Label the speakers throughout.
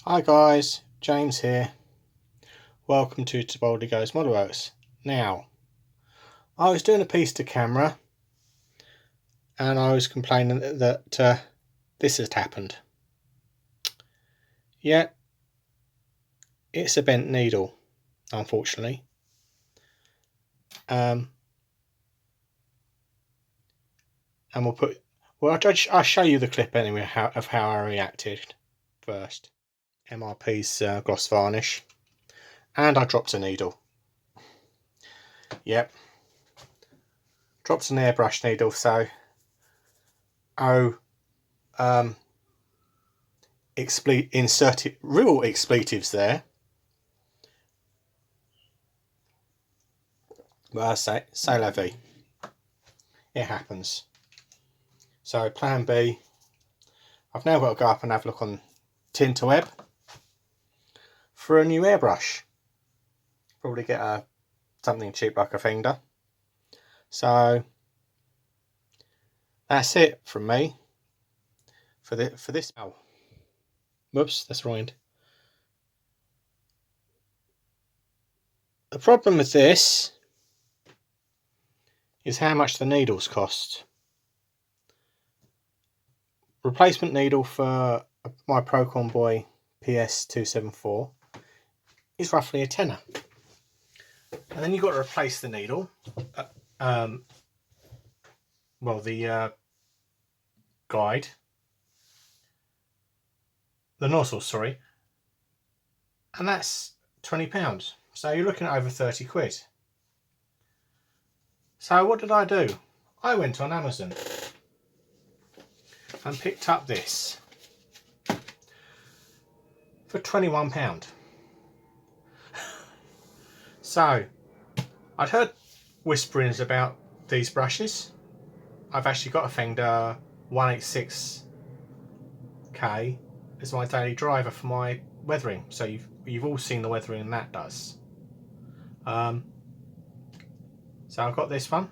Speaker 1: Hi guys, James here. Welcome to Tibaldi Goes Model Works. Now, I was doing a piece to camera and I was complaining that this had happened. Yeah, it's a bent needle, unfortunately. And I'll show you the clip anyway of how I reacted first. MRP's gloss varnish, and I dropped a needle. Yep, dropped an airbrush needle. So, inserted real expletives there. But I say, c'est la vie. It happens. So plan B, I've now got to go up and have a look on Tinterweb for a new airbrush. Probably get something cheap like a Fengda. So that's it from me for this. Oh, whoops, that's ruined. The problem with this is how much the needles cost. Replacement needle for my Procon Boy PS274 is roughly a tenner. And then you've got to replace the needle. The guide. The nozzle, sorry. And that's £20. So you're looking at over 30 quid. So what did I do? I went on Amazon and picked up this for £21. So I'd heard whisperings about these brushes. I've actually got a Fengda 186k as my daily driver for my weathering. So you've all seen the weathering that does. So I've got this one,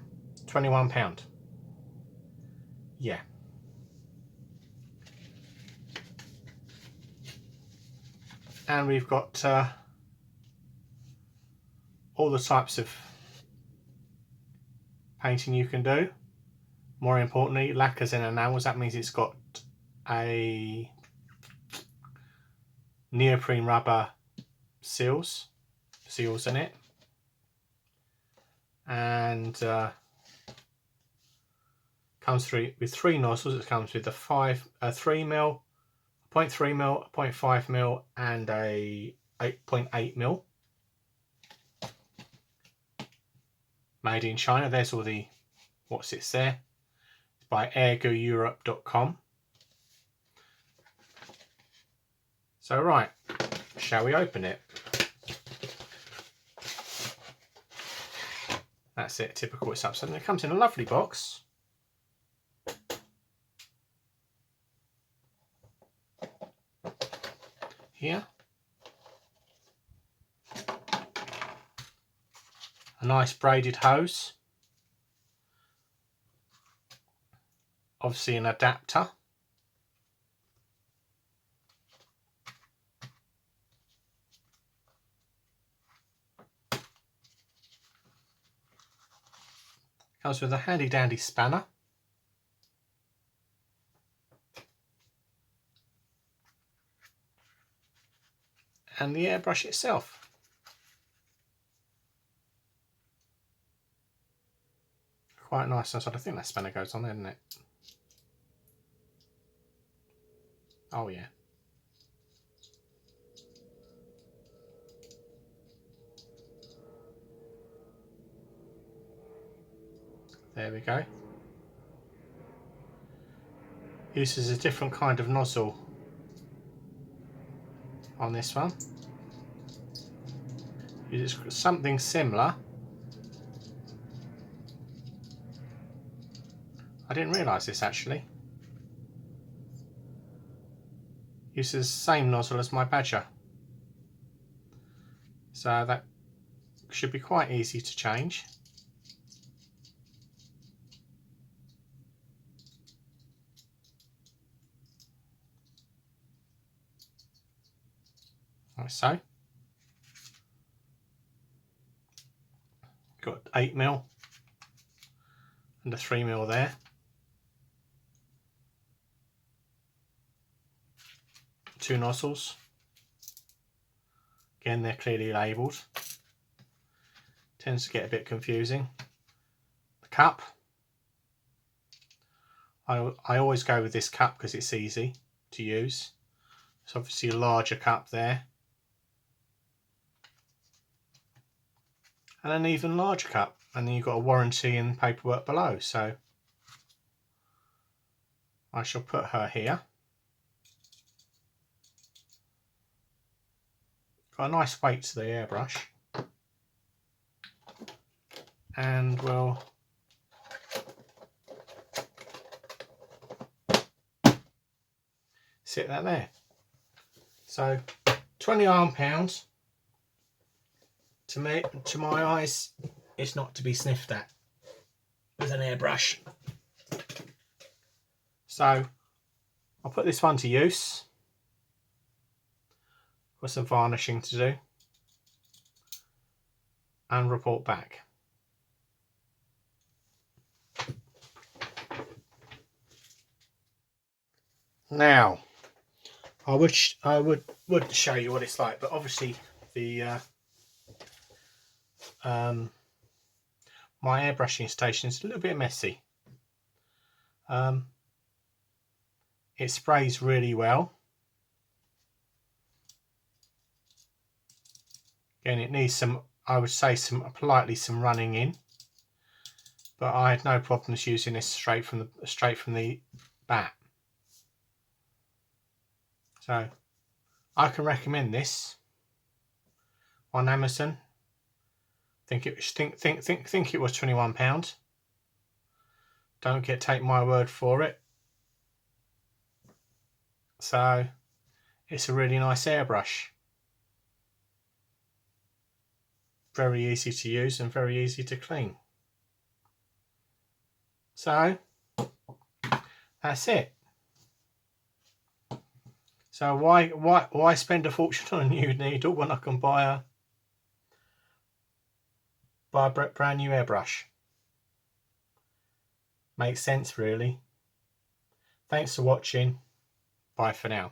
Speaker 1: £21. Yeah. And we've got all the types of painting you can do. More importantly, lacquers and enamels. That means it's got a neoprene rubber seals in it, and comes through with 3 nozzles. It comes with a 3mm, 0.3mm, 0.5mm, and a 8.8mm. Made in China. There's all the what sits there. It's by airgoeurope.com. So right, shall we open it? That's it, typical. It's upside down. It comes in a lovely box. Here. A nice braided hose. Obviously an adapter. Comes with a handy dandy spanner. And the airbrush itself. Quite nice inside. I think that spanner goes on there, doesn't it? Oh yeah. There we go. Uses a different kind of nozzle on this one. Uses something similar. I didn't realise this actually. Uses the same nozzle as my Badger. So that should be quite easy to change. like so. Got 8mm and a 3mm there. Two nozzles. Again, they're clearly labelled. Tends to get a bit confusing. The cup. I always go with this cup because it's easy to use. It's obviously a larger cup there. And an even larger cup. And then you've got a warranty and paperwork below. So I shall put her here. Got a nice weight to the airbrush. And we'll sit that there. So 20 arm-pounds to my eyes, it's not to be sniffed at with an airbrush. So I'll put this one to use. Got some varnishing to do and report back. Now, I would show you what it's like, but obviously the my airbrushing station is a little bit messy. It sprays really well. Again, it needs some, I would say, politely some running in, but I had no problems using this straight from the bat. So I can recommend this on Amazon. Think it was £21. Don't take my word for it. So it's a really nice airbrush. Very easy to use and very easy to clean. So that's it. So why spend a fortune on a new needle when I can buy a brand new airbrush? Makes sense, really. Thanks for watching. Bye for now.